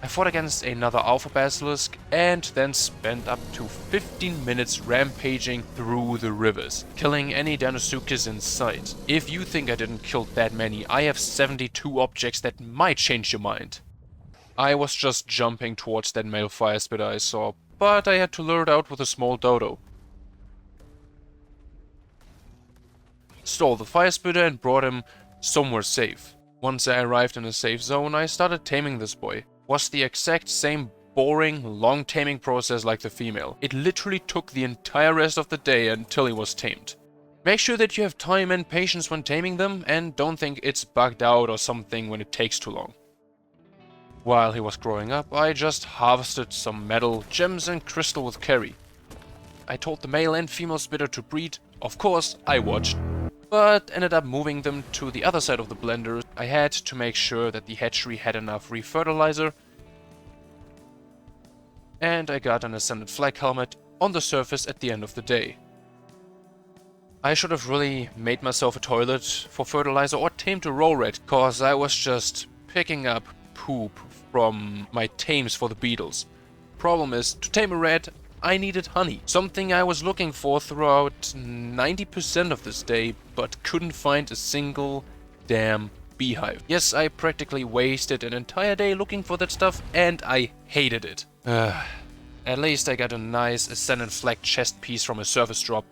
I fought against another Alpha Basilisk and then spent up to 15 minutes rampaging through the rivers, killing any Deinosuchus in sight. If you think I didn't kill that many, I have 72 objects that might change your mind. I was just jumping towards that male fire spitter I saw, but I had to lure it out with a small dodo. Stole the fire spitter and brought him somewhere safe. Once I arrived in a safe zone, I started taming this boy. Was the exact same boring, long taming process like the female. It literally took the entire rest of the day until he was tamed. Make sure that you have time and patience when taming them, and don't think it's bugged out or something when it takes too long. While he was growing up, I just harvested some metal, gems and crystal with carry. I told the male and female spitter to breed. Of course, I watched. but ended up moving them to the other side of the blender. I had to make sure that the hatchery had enough refertilizer, and I got an Ascendant Flag helmet on the surface at the end of the day. I should have really made myself a toilet for fertilizer or tamed a roll rat, cause I was just picking up poop from my tames for the beetles. Problem is, to tame a rat, I needed honey, something I was looking for throughout 90% of this day, but couldn't find a single damn beehive. Yes, I practically wasted an entire day looking for that stuff, and I hated it. At least I got a nice Ascendant Flag chest piece from a surface drop.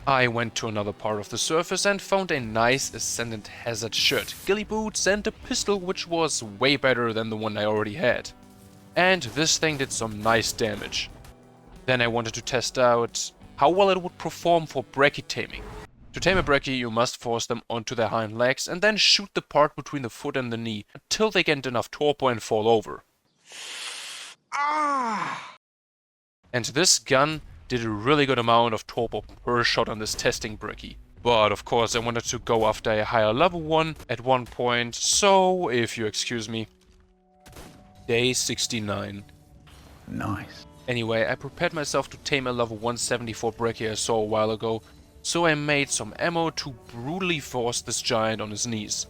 I went to another part of the surface and found a nice Ascendant Hazard shirt, ghillie boots and a pistol which was way better than the one I already had. And this thing did some nice damage. Then I wanted to test out how well it would perform for brekkie taming. To tame a brekkie, you must force them onto their hind legs and then shoot the part between the foot and the knee until they get enough torpor and fall over. And this gun did a really good amount of torpor per shot on this testing brekkie. But of course I wanted to go after a higher level one at one point, so if you excuse me. Day 69. Nice. Anyway, I prepared myself to tame a level 174 brekkie I saw a while ago, so I made some ammo to brutally force this giant on his knees.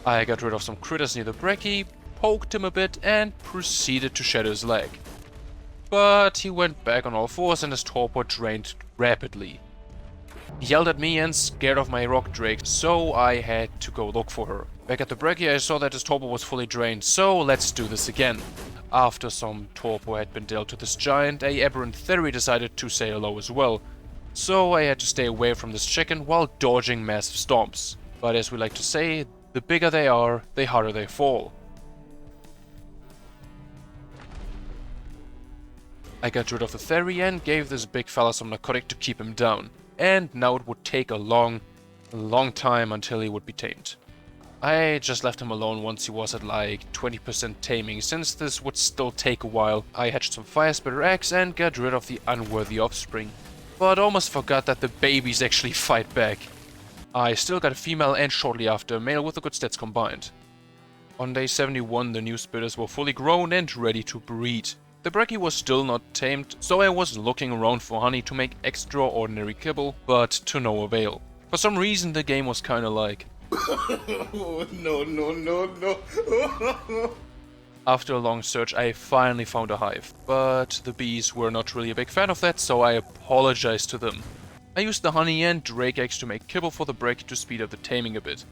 I got rid of some critters near the brekkie, poked him a bit and proceeded to shatter his leg. But he went back on all fours and his torpor drained rapidly. He yelled at me and scared off my rock drake, so I had to go look for her. Back at the brekkie I saw that his torpor was fully drained, so let's do this again. After some torpor had been dealt to this giant, a aberrant theory decided to say hello as well. So I had to stay away from this chicken while dodging massive stomps. But as we like to say, the bigger they are, the harder they fall. I got rid of the theory and gave this big fella some narcotic to keep him down. And now it would take a long time until he would be tamed. I just left him alone once he was at like 20% taming, since this would still take a while. I hatched some fire spitter eggs and got rid of the unworthy offspring. But almost forgot that the babies actually fight back. I still got a female and shortly after a male with the good stats combined. On day 71 the new spitters were fully grown and ready to breed. The brekkie was still not tamed, so I was looking around for honey to make extraordinary kibble, but to no avail. For some reason the game was kinda like... No. After a long search I finally found a hive, but the bees were not really a big fan of that, so I apologized to them. I used the honey and drake eggs to make kibble for the brekkie to speed up the taming a bit.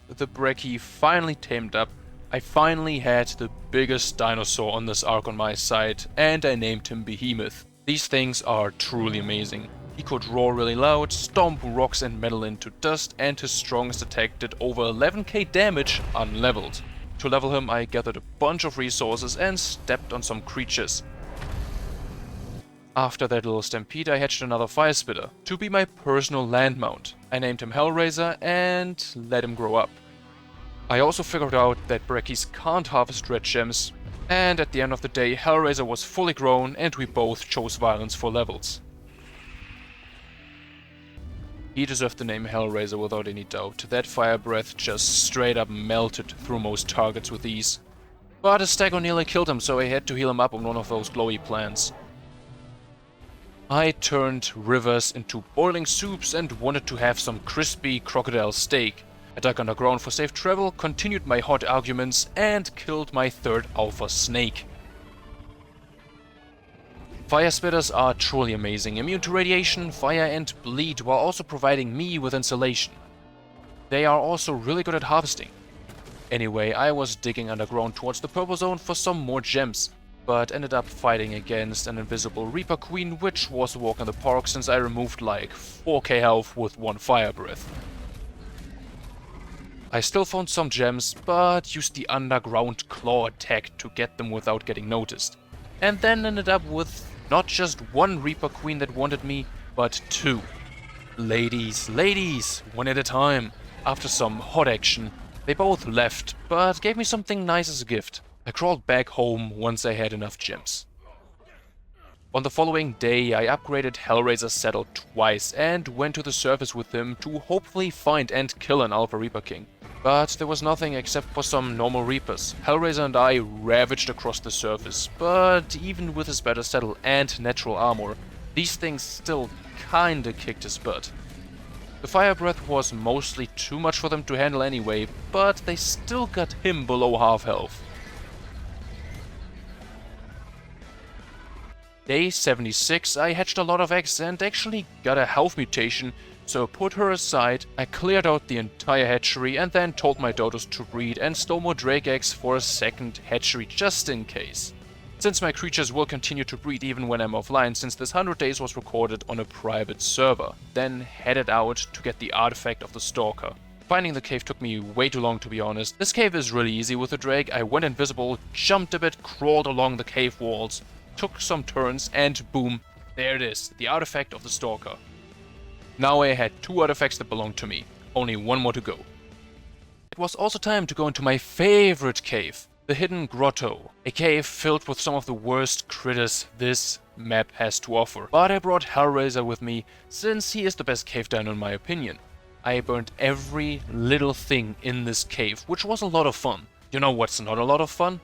The brekkie finally tamed up. I finally had the biggest dinosaur on this arc on my side, and I named him Behemoth. These things are truly amazing. He could roar really loud, stomp rocks and metal into dust, and his strongest attack did over 11k damage unleveled. To level him I gathered a bunch of resources and stepped on some creatures. After that little stampede I hatched another fire spitter to be my personal land mount. I named him Hellraiser and let him grow up. I also figured out that brekkies can't harvest red gems, and at the end of the day Hellraiser was fully grown and we both chose violence for levels. He deserved the name Hellraiser without any doubt. That fire breath just straight up melted through most targets with ease. But a stagger nearly killed him, so I had to heal him up on one of those glowy plants. I turned rivers into boiling soups and wanted to have some crispy crocodile steak. I dug underground for safe travel, continued my hot arguments, and killed my third alpha snake. Fire spitters are truly amazing, immune to radiation, fire and bleed, while also providing me with insulation. They are also really good at harvesting. Anyway, I was digging underground towards the purple zone for some more gems, but ended up fighting against an invisible Reaper Queen, which was a walk in the park since I removed like 4k health with one fire breath. I still found some gems, but used the underground claw attack to get them without getting noticed. And then ended up with not just one Reaper Queen that wanted me, but two. Ladies, one at a time. After some hot action, they both left, but gave me something nice as a gift. I crawled back home once I had enough gems. On the following day, I upgraded Hellraiser's saddle twice and went to the surface with him to hopefully find and kill an Alpha Reaper King. But there was nothing except for some normal Reapers. Hellraiser and I ravaged across the surface, but even with his better saddle and natural armor, these things still kinda kicked his butt. The fire breath was mostly too much for them to handle anyway, but they still got him below half health. Day 76, I hatched a lot of eggs and actually got a health mutation, so put her aside, I cleared out the entire hatchery and then told my dodos to breed and stole more drake eggs for a second hatchery just in case. Since my creatures will continue to breed even when I'm offline, since this 100 days was recorded on a private server, then headed out to get the artifact of the Stalker. Finding the cave took me way too long, to be honest. This cave is really easy with the drake. I went invisible, jumped a bit, crawled along the cave walls, took some turns, and boom, there it is, the artifact of the Stalker. Now I had 2 artifacts that belonged to me, only 1 more to go. It was also time to go into my favorite cave, the hidden Grotto, a cave filled with some of the worst critters this map has to offer. But I brought Hellraiser with me, since he is the best cave dino in my opinion. I burned every little thing in this cave, which was a lot of fun. You know what's not a lot of fun?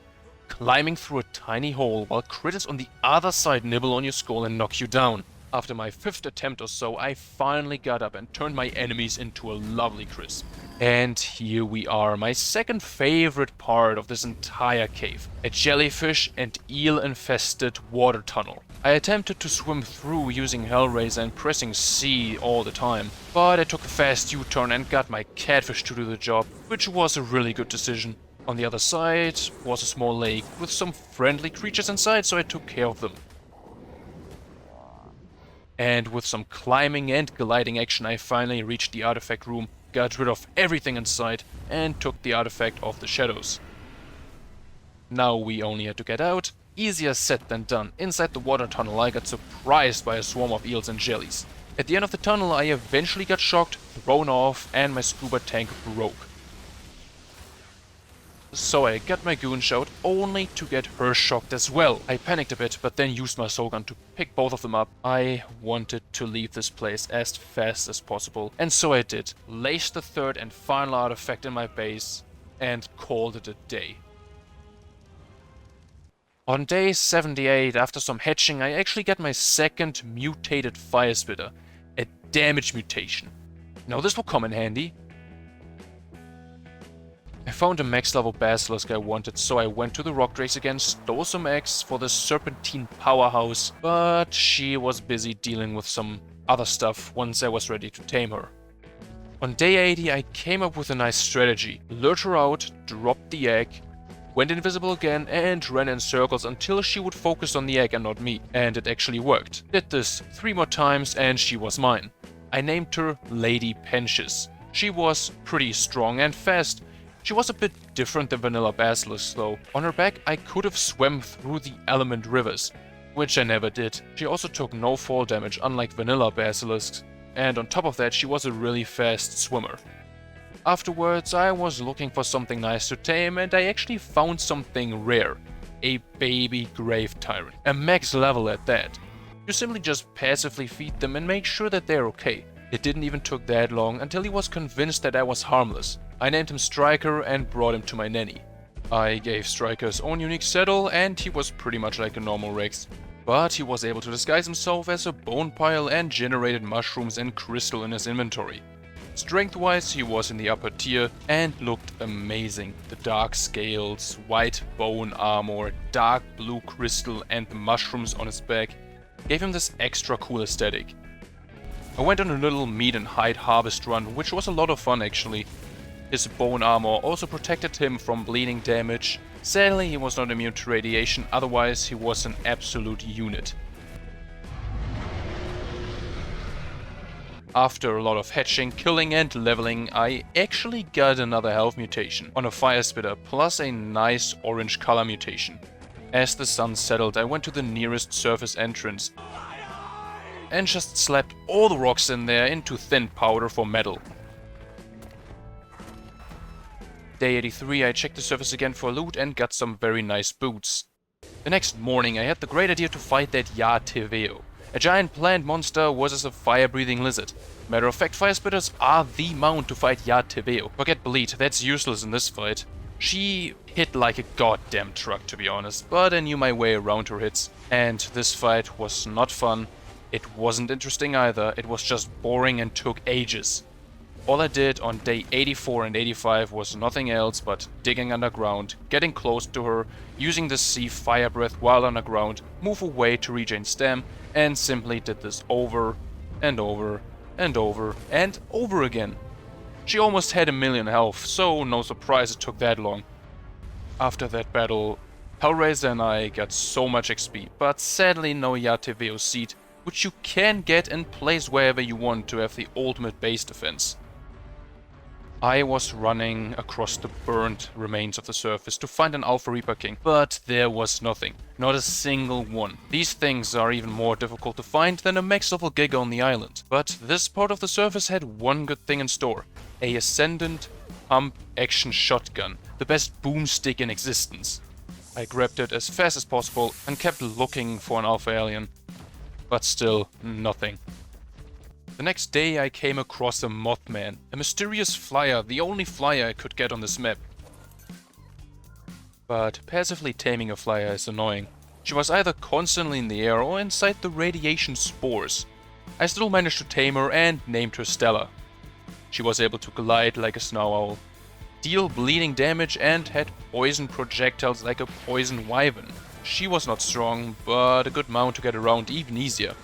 Climbing through a tiny hole while critters on the other side nibble on your skull and knock you down. After my 5th attempt or so, I finally got up and turned my enemies into a lovely crisp. And here we are, my second favorite part of this entire cave. A jellyfish and eel-infested water tunnel. I attempted to swim through using Hellraiser and pressing C all the time, but I took a fast U-turn and got my catfish to do the job, which was a really good decision. On the other side was a small lake with some friendly creatures inside, so I took care of them. And with some climbing and gliding action, I finally reached the artifact room, got rid of everything inside, and took the artifact of the shadows. Now we only had to get out. Easier said than done. Inside the water tunnel, I got surprised by a swarm of eels and jellies. At the end of the tunnel, I eventually got shocked, thrown off, and my scuba tank broke. So I got my goon out, only to get her shocked as well. I panicked a bit, but then used my soul gun to pick both of them up. I wanted to leave this place as fast as possible, and so I did. Laced the 3rd and final artifact in my base, and called it a day. On day 78, after some hatching, I actually got my 2nd mutated fire spitter, a damage mutation. Now this will come in handy. I found a max level basilisk I wanted, so I went to the rock drakes again, stole some eggs for the serpentine powerhouse, but she was busy dealing with some other stuff once I was ready to tame her. On day 80 I came up with a nice strategy. Lured her out, dropped the egg, went invisible again and ran in circles until she would focus on the egg and not me. And it actually worked. Did this 3 more times and she was mine. I named her Lady Pensius. She was pretty strong and fast. She was a bit different than vanilla basilisks though. On her back I could have swam through the element rivers, which I never did. She also took no fall damage unlike vanilla basilisks, and on top of that she was a really fast swimmer. Afterwards I was looking for something nice to tame and I actually found something rare. A baby grave tyrant. A max level at that. You simply just passively feed them and make sure that they're okay. It didn't even took that long until he was convinced that I was harmless. I named him Striker and brought him to my nanny. I gave Striker his own unique saddle and he was pretty much like a normal Rex. But he was able to disguise himself as a bone pile and generated mushrooms and crystal in his inventory. Strength-wise he was in the upper tier and looked amazing. The dark scales, white bone armor, dark blue crystal and the mushrooms on his back gave him this extra cool aesthetic. I went on a little meat and hide harvest run, which was a lot of fun actually. His bone armor also protected him from bleeding damage. Sadly, he was not immune to radiation, otherwise he was an absolute unit. After a lot of hatching, killing and leveling, I actually got another health mutation on a fire spitter plus a nice orange color mutation. As the sun settled, I went to the nearest surface entrance and just slapped all the rocks in there into thin powder for metal. Day 83 I checked the surface again for loot and got some very nice boots. The next morning I had the great idea to fight that Yateveo. A giant plant monster versus a fire-breathing lizard. Matter of fact, fire spitters are the mount to fight Yateveo. Forget Bleed, that's useless in this fight. She hit like a goddamn truck, to be honest, but I knew my way around her hits. And this fight was not fun. It wasn't interesting either, it was just boring and took ages. All I did on day 84 and 85 was nothing else but digging underground, getting close to her, using the sea fire breath while underground, move away to regain stam, and simply did this over and over and over and over again. She almost had 1,000,000 health, so no surprise it took that long. After that battle, Hellraiser and I got so much XP, but sadly no Yateveo seed, which you can get and place wherever you want to have the ultimate base defense. I was running across the burnt remains of the surface to find an Alpha Reaper King, but there was nothing. Not a single one. These things are even more difficult to find than a max level Giga on the island. But this part of the surface had one good thing in store. A Ascendant Pump Action Shotgun. The best boomstick in existence. I grabbed it as fast as possible and kept looking for an Alpha Alien. But still, nothing. The next day I came across a Mothman, a mysterious flyer, the only flyer I could get on this map. But passively taming a flyer is annoying. She was either constantly in the air or inside the radiation spores. I still managed to tame her and named her Stella. She was able to glide like a snow owl, deal bleeding damage and had poison projectiles like a poison wyvern. She was not strong, but a good mount to get around even easier.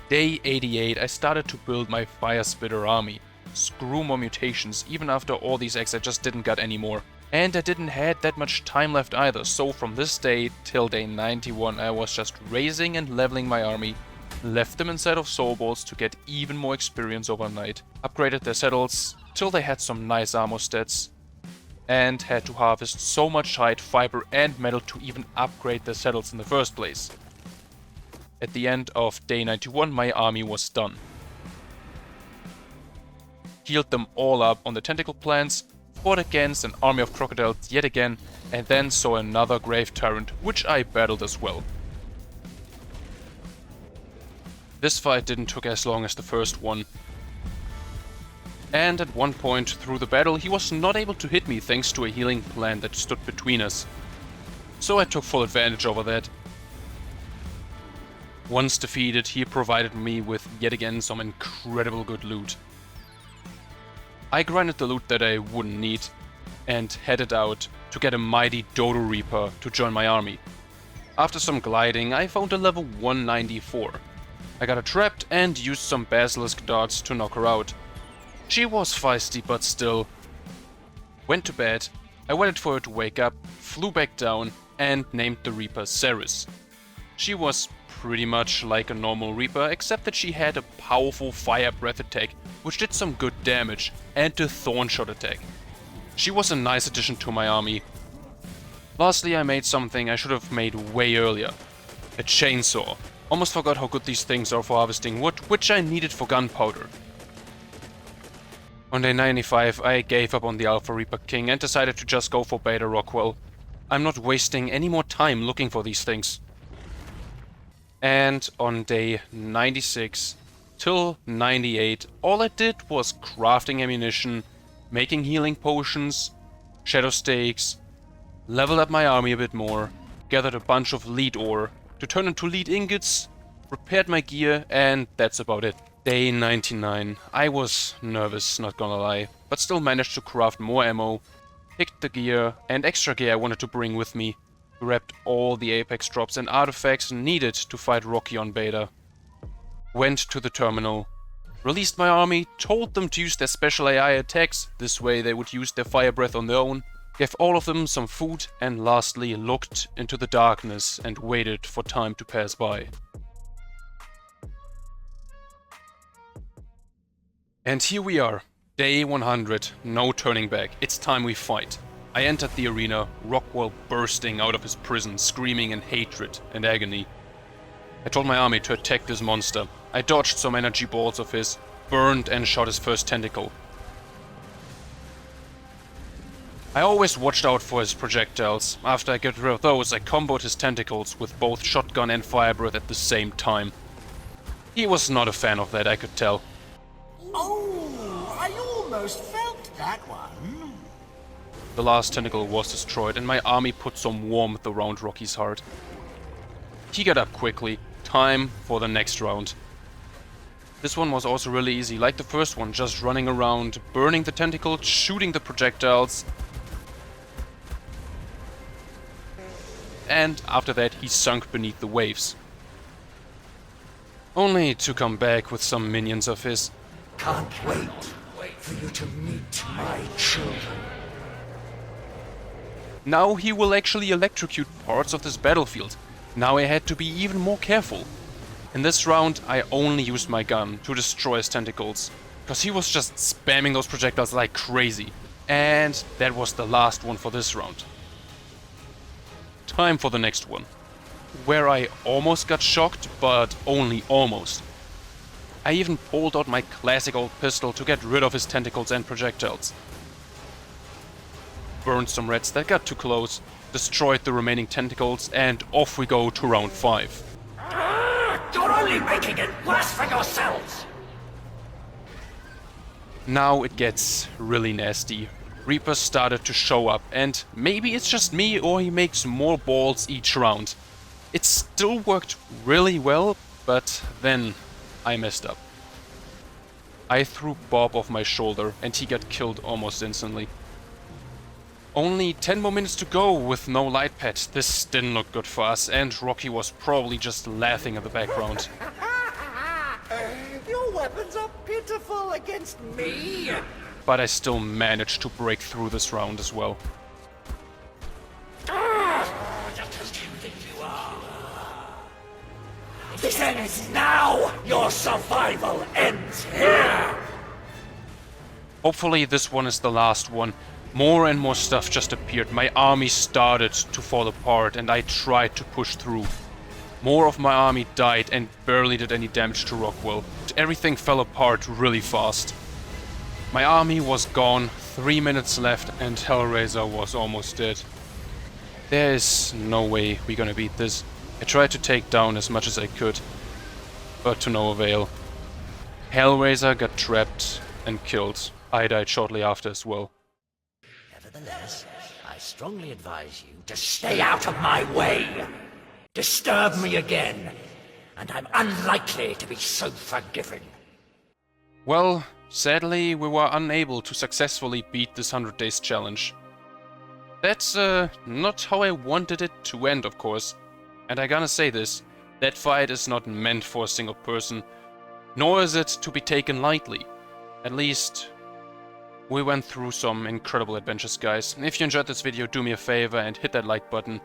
Day 88 I started to build my fire spitter army. Screw more mutations, even after all these eggs I just didn't got any more. And I didn't had that much time left either, so from this day till day 91 I was just raising and leveling my army, left them inside of soul balls to get even more experience overnight, upgraded their saddles till they had some nice armor stats, and had to harvest so much hide, fiber and metal to even upgrade their saddles in the first place. At the end of day 91 my army was done. Healed them all up on the tentacle plants, fought against an army of crocodiles yet again, and then saw another grave tyrant, which I battled as well. This fight didn't took as long as the first one. And at one point through the battle he was not able to hit me thanks to a healing plant that stood between us. So I took full advantage over that. Once defeated, he provided me with yet again some incredible good loot. I grinded the loot that I wouldn't need and headed out to get a mighty Dodo Reaper to join my army. After some gliding, I found a level 194. I got her trapped and used some basilisk darts to knock her out. She was feisty, but still. Went to bed, I waited for her to wake up, flew back down and named the Reaper Ceres. She was pretty much like a normal Reaper, except that she had a powerful fire breath attack, which did some good damage, and a thorn shot attack. She was a nice addition to my army. Lastly, I made something I should have made way earlier. A chainsaw. Almost forgot how good these things are for harvesting wood, which I needed for gunpowder. On day 95, I gave up on the Alpha Reaper King and decided to just go for Beta Rockwell. I'm not wasting any more time looking for these things. And on day 96 till 98, all I did was crafting ammunition, making healing potions, shadow stakes, leveled up my army a bit more, gathered a bunch of lead ore to turn into lead ingots, repaired my gear, and that's about it. Day 99. I was nervous, not gonna lie, but still managed to craft more ammo, picked the gear and extra gear I wanted to bring with me, grabbed all the Apex drops and artifacts needed to fight Rocky on Beta. Went to the terminal, released my army, told them to use their special AI attacks, this way they would use their fire breath on their own, gave all of them some food, and lastly looked into the darkness and waited for time to pass by. And here we are, day 100, no turning back, it's time we fight. I entered the arena, Rockwell bursting out of his prison, screaming in hatred and agony. I told my army to attack this monster. I dodged some energy balls of his, burned and shot his first tentacle. I always watched out for his projectiles. After I got rid of those, I comboed his tentacles with both shotgun and fire breath at the same time. He was not a fan of that, I could tell. Oh, I almost felt that one. The last tentacle was destroyed and my army put some warmth around Rocky's heart. He got up quickly. Time for the next round. This one was also really easy, like the first one, just running around, burning the tentacles, shooting the projectiles. And after that he sunk beneath the waves. Only to come back with some minions of his. Can't wait for you to meet my children. Now he will actually electrocute parts of this battlefield. Now I had to be even more careful. In this round I only used my gun to destroy his tentacles, because he was just spamming those projectiles like crazy. And that was the last one for this round. Time for the next one, where I almost got shocked, but only almost. I even pulled out my classic old pistol to get rid of his tentacles and projectiles. Burned some rats that got too close, destroyed the remaining tentacles, and off we go to round 5. You're only making it worse for yourselves! Now it gets really nasty. Reapers started to show up, and maybe it's just me or he makes more balls each round. It still worked really well, but then I messed up. I threw Bob off my shoulder and he got killed almost instantly. Only 10 more minutes to go with no light pad. This didn't look good for us, and Rocky was probably just laughing in the background. Your weapons are pitiful against me! But I still managed to break through this round as well. Just as you think you are. This ends now! Your survival ends here! Hopefully this one is the last one. More and more stuff just appeared. My army started to fall apart and I tried to push through. More of my army died and barely did any damage to Rockwell. Everything fell apart really fast. My army was gone, 3 minutes left, and Hellraiser was almost dead. There is no way we're gonna beat this. I tried to take down as much as I could, but to no avail. Hellraiser got trapped and killed. I died shortly after as well. Nevertheless, I strongly advise you to stay out of my way. Disturb me again, and I'm unlikely to be so forgiving. Well, sadly, we were unable to successfully beat this 100 days challenge. That's not how I wanted it to end, of course. And I gotta say this, that fight is not meant for a single person, nor is it to be taken lightly. At least, we went through some incredible adventures, guys. If you enjoyed this video, do me a favor and hit that like button.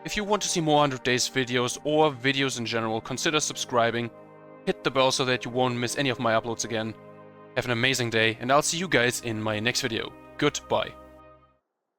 If you want to see more 100 days videos or videos in general, consider subscribing. Hit the bell so that you won't miss any of my uploads again. Have an amazing day, and I'll see you guys in my next video. Goodbye.